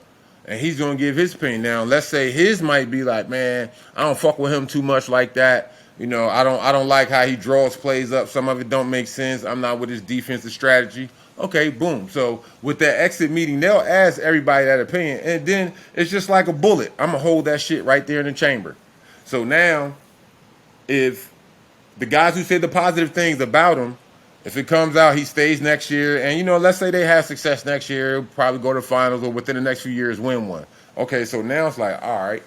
And he's going to give his opinion. Now, let's say his might be like, man, I don't fuck with him too much like that. I don't like how he draws plays up. Some of it don't make sense. I'm not with his defensive strategy. Okay, boom. So with that exit meeting, they'll ask everybody that opinion. And then it's just like a bullet. I'm going to hold that shit right there in the chamber. So now, if the guys who say the positive things about him, if it comes out he stays next year, and, let's say they have success next year, probably go to finals or within the next few years win one. Okay, so now it's like, all right,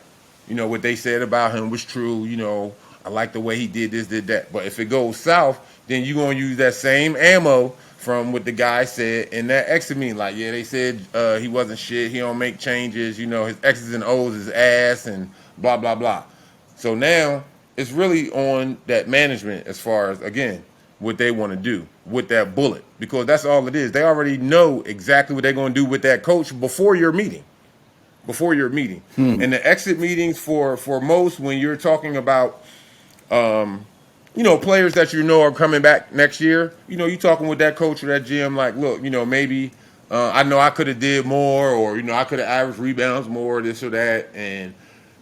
what they said about him was true. I like the way he did this, did that. But if it goes south, then you're going to use that same ammo from what the guy said in that exit meeting. Like, yeah, they said he wasn't shit. He don't make changes. His X's and O's is ass and blah, blah, blah. So now it's really on that management as far as, again, what they want to do with that bullet, because that's all it is. They already know exactly what they're going to do with that coach before your meeting. And the exit meetings for most, when you're talking about, players that are coming back next year, you talking with that coach or that GM like, look, maybe I know I could have did more, or, I could have averaged rebounds more, this or that. And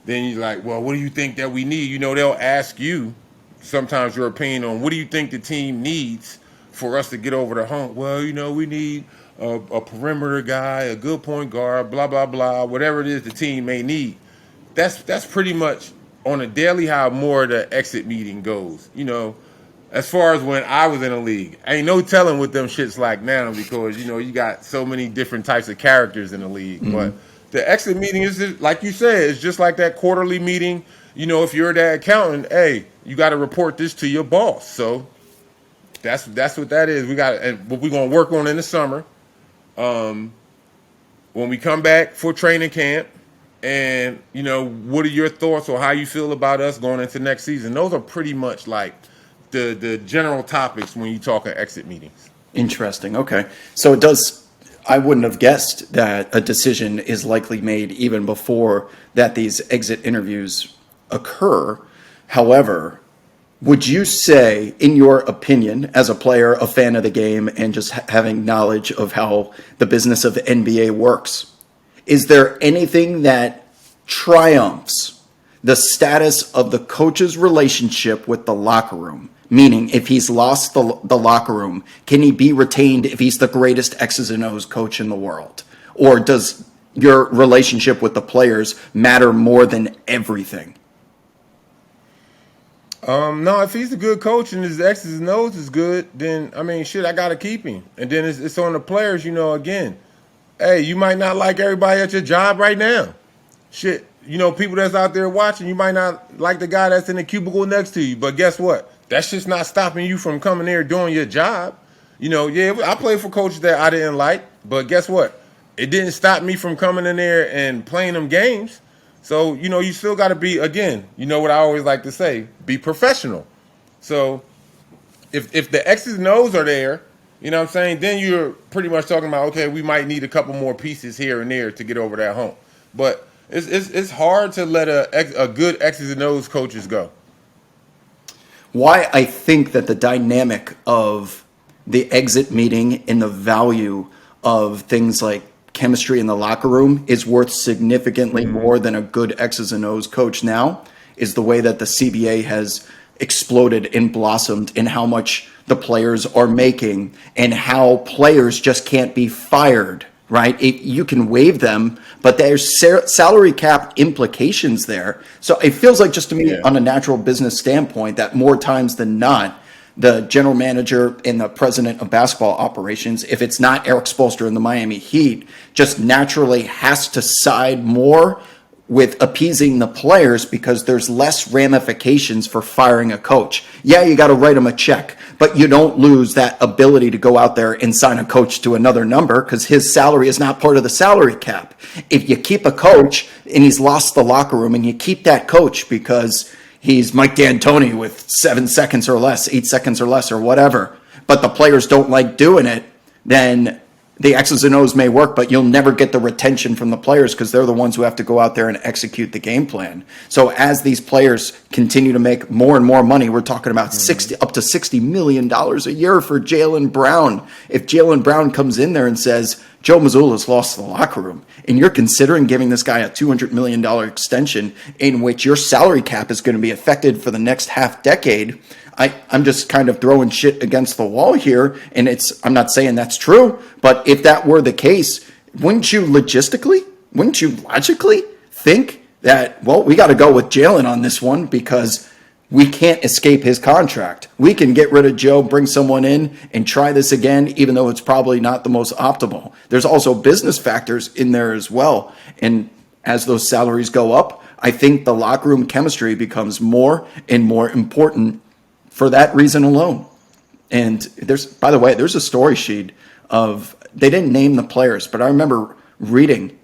then you're like, well, what do you think that we need? They'll ask you sometimes your opinion on what do you think the team needs for us to get over the hump. Well, we need a perimeter guy, a good point guard, blah, blah, blah, whatever it is the team may need. That's pretty much on a daily how more of the exit meeting goes. As far as when I was in the league, ain't no telling what them shit's like now, because, you got so many different types of characters in the league. Mm-hmm. But the exit meeting is just, like you said, it's just like that quarterly meeting. If you're that accountant, hey, you got to report this to your boss. So that's what that is. And what we're going to work on in the summer. When we come back for training camp, and, what are your thoughts or how you feel about us going into next season? Those are pretty much like the general topics when you talk at exit meetings. Interesting. Okay. So I wouldn't have guessed that a decision is likely made even before that these exit interviews occur. However, would you say, in your opinion, as a player, a fan of the game, and just having knowledge of how the business of the NBA works, is there anything that triumphs the status of the coach's relationship with the locker room? Meaning, if he's lost the locker room, can he be retained if he's the greatest X's and O's coach in the world? Or does your relationship with the players matter more than everything? No, if he's a good coach and his X's and O's is good, then I mean, shit, I gotta keep him. And then it's on the players, again. Hey, you might not like everybody at your job right now. Shit, people that's out there watching, you might not like the guy that's in the cubicle next to you, but guess what? That's just not stopping you from coming there doing your job. Yeah, I played for coaches that I didn't like, but guess what? It didn't stop me from coming in there and playing them games. So, you still got to be, again, what I always like to say, be professional. So if the X's and O's are there, you know what I'm saying, then you're pretty much talking about, okay, we might need a couple more pieces here and there to get over that hump. But it's hard to let a good X's and O's coaches go. Why I think that the dynamic of the exit meeting and the value of things like chemistry in the locker room is worth significantly more than a good X's and O's coach now is the way that the CBA has exploded and blossomed in how much the players are making and how players just can't be fired, right? You can waive them, but there's salary cap implications there. So it feels like, just to me, on a natural business standpoint, that more times than not, the general manager and the president of basketball operations, if it's not Eric Spoelstra in the Miami Heat, just naturally has to side more with appeasing the players because there's less ramifications for firing a coach. Yeah, you got to write them a check, but you don't lose that ability to go out there and sign a coach to another number because his salary is not part of the salary cap. If you keep a coach and he's lost the locker room and you keep that coach because he's Mike D'Antoni with 7 seconds or less, 8 seconds or less, or whatever, but the players don't like doing it, then the X's and O's may work, but you'll never get the retention from the players because they're the ones who have to go out there and execute the game plan. So as these players continue to make more and more money, we're talking about up to $60 million a year for Jaylen Brown. If Jaylen Brown comes in there and says, Joe Mazzulla's lost the locker room, and you're considering giving this guy a $200 million extension in which your salary cap is going to be affected for the next half decade, I'm just kind of throwing shit against the wall here, and I'm not saying that's true, but if that were the case, wouldn't you logically think that, well, we got to go with Jaylen on this one because we can't escape his contract. We can get rid of Joe, bring someone in, and try this again, even though it's probably not the most optimal. There's also business factors in there as well, and as those salaries go up, I think the locker room chemistry becomes more and more important for that reason alone. And by the way, there's a story sheet of, they didn't name the players, but I remember reporting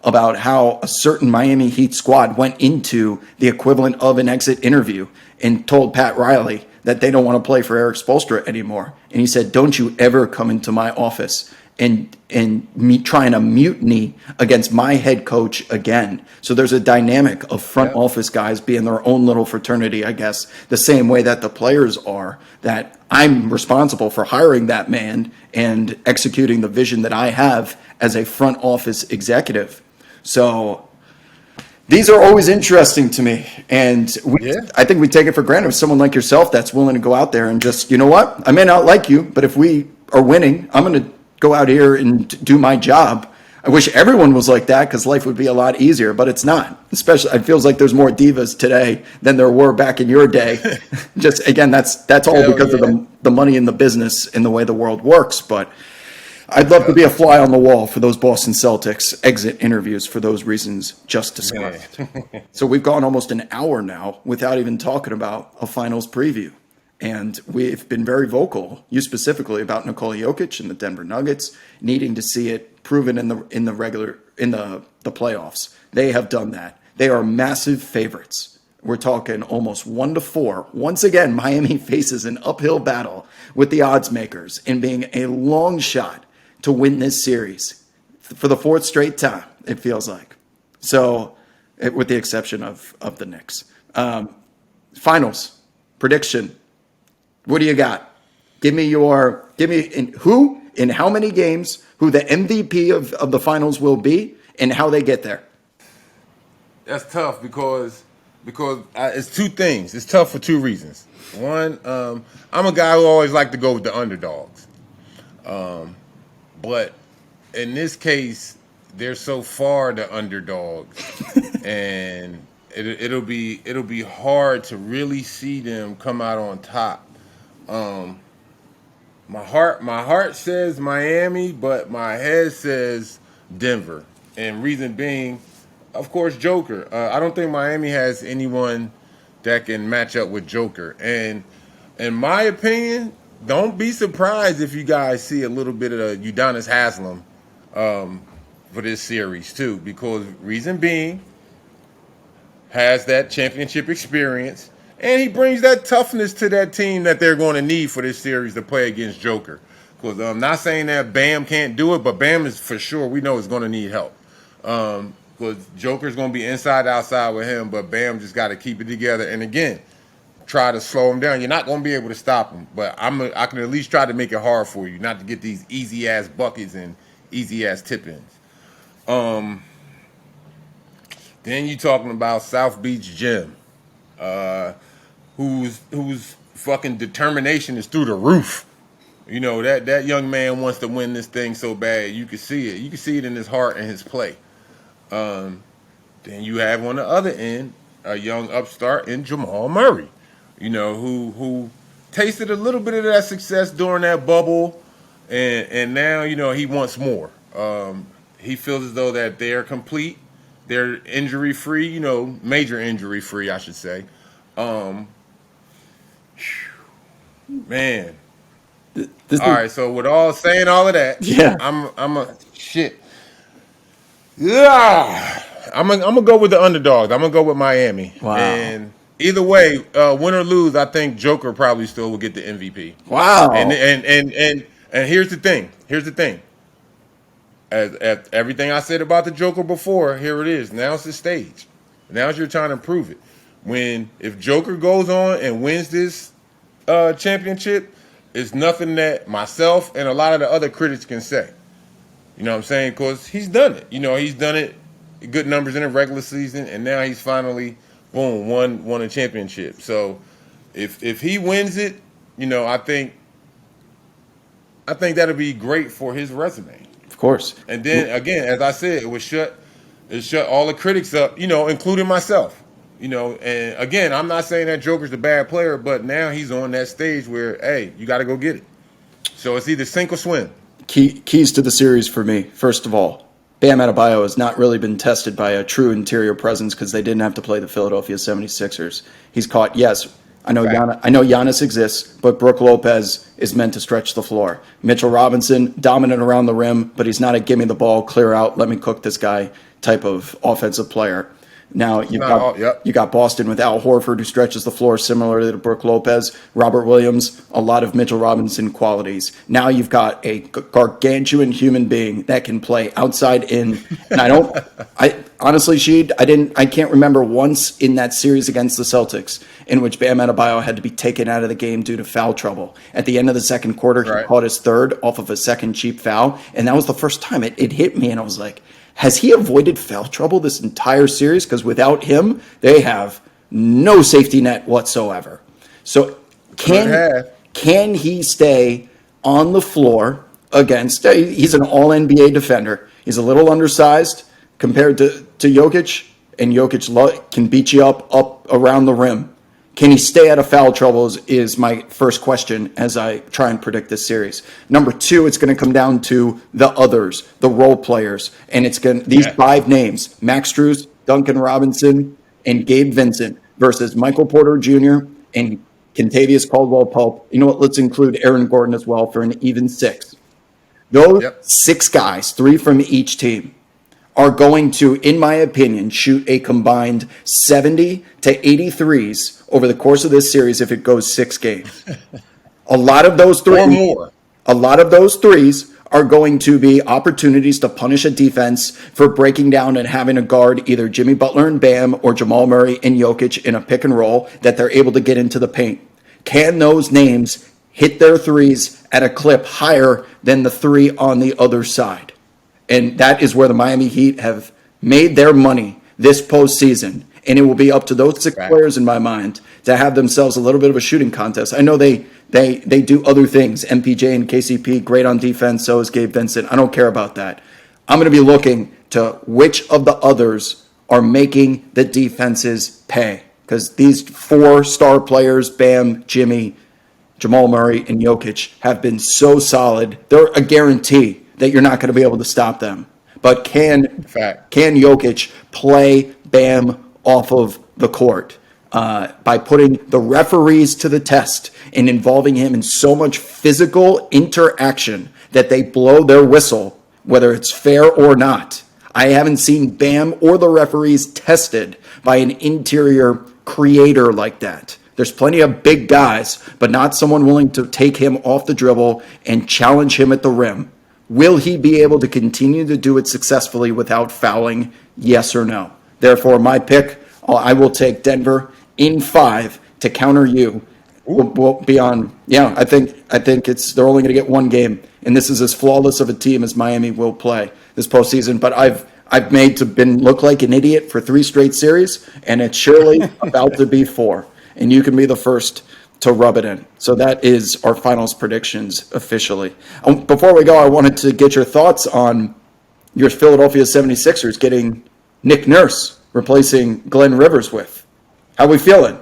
about how a certain Miami Heat squad went into the equivalent of an exit interview and told Pat Riley that they don't want to play for Eric Spoelstra anymore. And he said, don't you ever come into my office and me trying to mutiny against my head coach again. So there's a dynamic of front office guys being their own little fraternity, I guess, the same way that the players are, that I'm responsible for hiring that man and executing the vision that I have as a front office executive. So these are always interesting to me. And I think we take it for granted with someone like yourself that's willing to go out there and just, you know what, I may not like you, but if we are winning, I'm going to go out here and do my job. I wish everyone was like that because life would be a lot easier, but it's not. Especially, it feels like there's more divas today than there were back in your day. Just again, that's all because of the money in the business and the way the world works. But I'd love to be a fly on the wall for those Boston Celtics exit interviews for those reasons just discussed. So we've gone almost an hour now without even talking about a finals preview. And we've been very vocal, you specifically, about Nikola Jokic and the Denver Nuggets needing to see it proven in the playoffs. They have done that. They are massive favorites. We're talking almost 1-4. Once again, Miami faces an uphill battle with the odds makers in being a long shot to win this series for the fourth straight time, it feels like. So, with the exception of the Knicks. Finals prediction. What do you got? Give me who in how many games, who the MVP of the finals will be, and how they get there. That's tough because it's two things. It's tough for two reasons. One, I'm a guy who always like to go with the underdogs. But in this case, they're so far the underdogs. And it'll be hard to really see them come out on top. My heart says Miami, but my head says Denver. And reason being, of course, Joker. I don't think Miami has anyone that can match up with Joker. And in my opinion, don't be surprised if you guys see a little bit of Udonis Haslem for this series too, because reason being has that championship experience, and he brings that toughness to that team that they're going to need for this series to play against Joker. Because I'm not saying that Bam can't do it, but Bam is for sure, we know, is going to need help. Because Joker's going to be inside outside with him, but Bam just got to keep it together. And again, try to slow him down. You're not going to be able to stop him, but I can at least try to make it hard for you, not to get these easy ass buckets and easy ass tip-ins. Then you talking about South Beach Jim, whose fucking determination is through the roof. You know, that young man wants to win this thing so bad. You can see it. You can see it in his heart and his play. Then you have on the other end a young upstart in Jamal Murray, you know, who tasted a little bit of that success during that bubble, and now, you know, he wants more. He feels as though that they're complete, they're injury free, you know, major injury free, I should say. Man. All right, so with saying all of that, Yeah. I'm a shit. Yeah, I'm gonna go with the underdogs. I'm gonna go with Miami. Wow. And either way, win or lose, I think Joker probably still will get the MVP. Wow. And here's the thing. As everything I said about the Joker before, here it is. Now it's the stage. Now's your time to prove it. If Joker goes on and wins this championship, it's nothing that myself and a lot of the other critics can say. You know what I'm saying? Because he's done it. You know, he's done it, good numbers in the regular season, and now he's finally, boom, won a championship. So if he wins it, you know, I think that'll be great for his resume. Of course. And then again, as I said, it shut all the critics up, you know, including myself. You know, and again, I'm not saying that Joker's a bad player, but now he's on that stage where, hey, you got to go get it. So it's either sink or swim. Keys to the series for me. First of all, Bam Adebayo has not really been tested by a true interior presence because they didn't have to play the Philadelphia 76ers. He's caught, yes, I know Giannis exists, but Brook Lopez is meant to stretch the floor. Mitchell Robinson, dominant around the rim, but he's not a give me the ball, clear out, let me cook this guy type of offensive player. Now you got Boston with Al Horford, who stretches the floor similarly to Brook Lopez. Robert Williams, a lot of Mitchell Robinson qualities. Now you've got a gargantuan human being that can play outside in. And I honestly, Sheed, I can't remember once in that series against the Celtics in which Bam Adebayo had to be taken out of the game due to foul trouble. At the end of the second quarter, he caught his third off of a second cheap foul, and that was the first time it hit me, and I was like, has he avoided foul trouble this entire series? Because without him, they have no safety net whatsoever. So can he stay on the floor against, he's an all-NBA defender. He's a little undersized compared to Jokic, and Jokic can beat you up around the rim. Can he stay out of foul troubles is my first question as I try and predict this series. Number two, it's going to come down to the others, the role players. And it's going these five names, Max Strus, Duncan Robinson, and Gabe Vincent versus Michael Porter Jr. and Kentavious Caldwell-Pope. You know what? Let's include Aaron Gordon as well for an even six. Those six guys, three from each team, are going to, in my opinion, shoot a combined 70 to 83s over the course of this series if it goes 6 games. A lot of those threes are going to be opportunities to punish a defense for breaking down and having to guard either Jimmy Butler and Bam or Jamal Murray and Jokic in a pick and roll that they're able to get into the paint. Can those names hit their threes at a clip higher than the three on the other side? And that is where the Miami Heat have made their money this postseason. And it will be up to those six players in my mind to have themselves a little bit of a shooting contest. I know they do other things. MPJ and KCP, great on defense. So is Gabe Vincent. I don't care about that. I'm going to be looking to which of the others are making the defenses pay. Because these 4 star players, Bam, Jimmy, Jamal Murray, and Jokic, have been so solid. They're a guarantee that you're not going to be able to stop them. But can Fact. Jokic play Bam off of the court by putting the referees to the test and involving him in so much physical interaction that they blow their whistle, whether it's fair or not? I haven't seen Bam or the referees tested by an interior creator like that. There's plenty of big guys, but not someone willing to take him off the dribble and challenge him at the rim. Will he be able to continue to do it successfully without fouling? Yes or no? Therefore, my pick, I will take Denver in 5 to counter you. We'll be on. Yeah, I think they're only going to get 1 game, and this is as flawless of a team as Miami will play this postseason. But I've made to look like an idiot for 3 straight series, and it's surely about to be 4. And you can be the first to rub it in. So that is our finals predictions officially. Before we go, I wanted to get your thoughts on your Philadelphia 76ers getting Nick Nurse replacing Glenn Rivers with. How we feeling?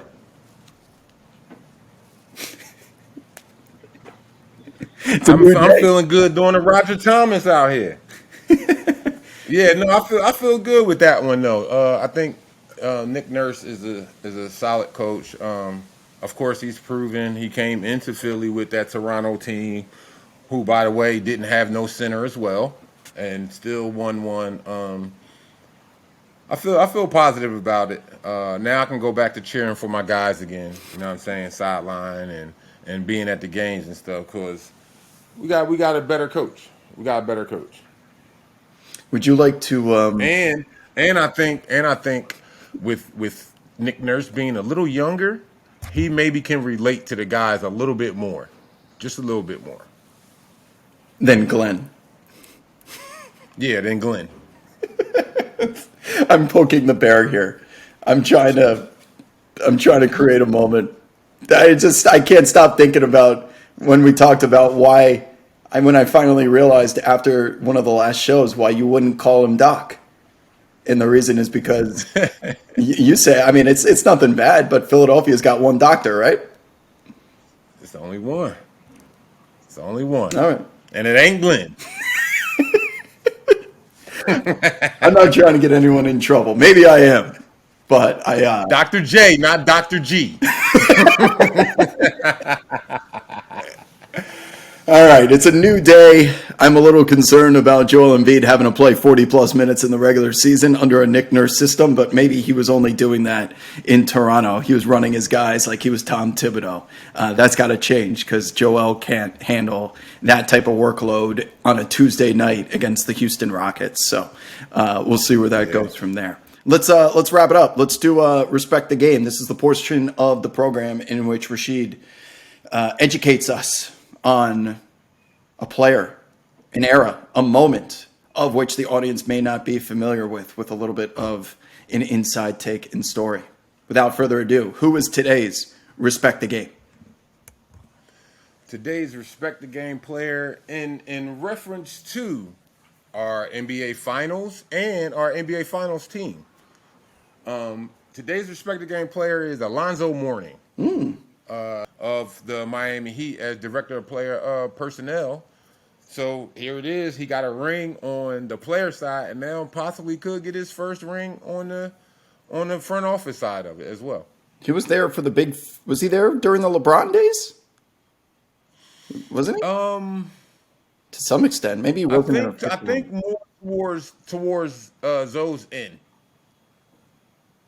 I'm feeling good doing the Roger Thomas out here. Yeah, no, I feel good with that one though. I think Nick Nurse is a solid coach. Of course, he's proven he came into Philly with that Toronto team, who, by the way, didn't have no center as well, and still won one. I feel positive about it. Now I can go back to cheering for my guys again. You know what I'm saying? Sideline and being at the games and stuff, because we got a better coach. We got a better coach. Would you like to? And I think with Nick Nurse being a little younger, he maybe can relate to the guys a little bit more, just a little bit more. Than Glenn. Yeah, than Glenn. I'm poking the bear here. I'm trying to create a moment. I can't stop thinking about when we talked about when I finally realized after one of the last shows why you wouldn't call him Doc. And the reason is because you say, I mean, it's nothing bad, but Philadelphia's got 1 doctor, right? It's the only one. It's the only one. All right. And it ain't Glenn. I'm not trying to get anyone in trouble. Maybe I am, but Dr. J, not Dr. G. All right, it's a new day. I'm a little concerned about Joel Embiid having to play 40-plus minutes in the regular season under a Nick Nurse system, but maybe he was only doing that in Toronto. He was running his guys like he was Tom Thibodeau. That's got to change because Joel can't handle that type of workload on a Tuesday night against the Houston Rockets. So we'll see where that goes from there. Let's wrap it up. Let's do Respect the Game. This is the portion of the program in which Rasheed educates us on a player, an era, a moment of which the audience may not be familiar with a little bit of an inside take and story. Without further ado, who is today's Respect the Game? Today's Respect the Game player in reference to our NBA Finals and our NBA Finals team. Today's Respect the Game player is Alonzo Mourning. Of the Miami Heat as director of player personnel. So here it is. He got a ring on the player side, and now possibly could get his first ring on the front office side of it as well. He was there for was he there during the LeBron days? Wasn't he? To some extent. Maybe he wasn't. I think more towards Zoe's end.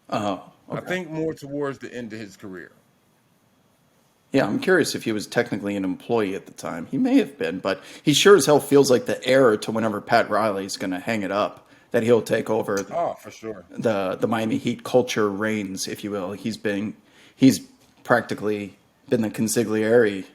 Oh, okay. I think more towards the end of his career. Yeah, I'm curious if he was technically an employee at the time. He may have been, but he sure as hell feels like the heir to whenever Pat Riley's going to hang it up, that he'll take over. Oh, for sure. The Miami Heat culture reigns, if you will. He's practically been the consigliere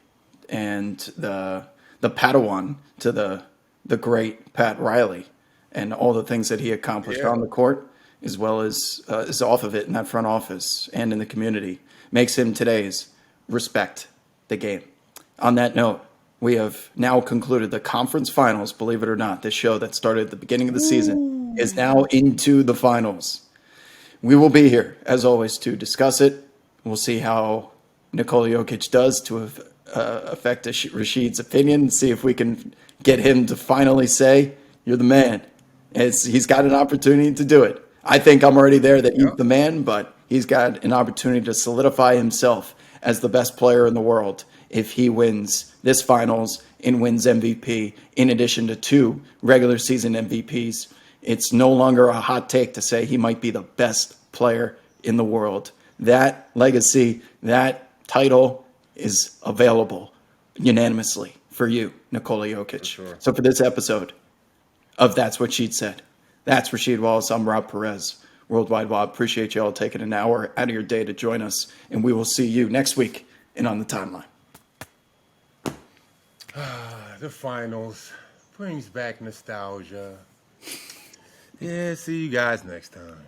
and the Padawan to the great Pat Riley and all the things that he accomplished on the court, as well as is off of it in that front office and in the community, makes him today's Respect the Game. On that note, we have now concluded the conference finals. Believe it or not, this show that started at the beginning of the season is now into the finals. We will be here, as always, to discuss it. We'll see how Nikola Jokic does to affect Rasheed's opinion, see if we can get him to finally say, you're the man. He's got an opportunity to do it. I think I'm already there that he's the man, but he's got an opportunity to solidify himself as the best player in the world if he wins this finals and wins MVP in addition to 2 regular season MVPs. It's no longer a hot take to say he might be the best player in the world. That legacy, that title is available unanimously for you, Nikola Jokic. Sure. So for this episode of That's What She'd Said, that's Rasheed Wallace. I'm Rob Perez, Worldwide Wob. Appreciate you all taking an hour out of your day to join us, and we will see you next week and on the timeline. The finals brings back nostalgia. Yeah, see you guys next time.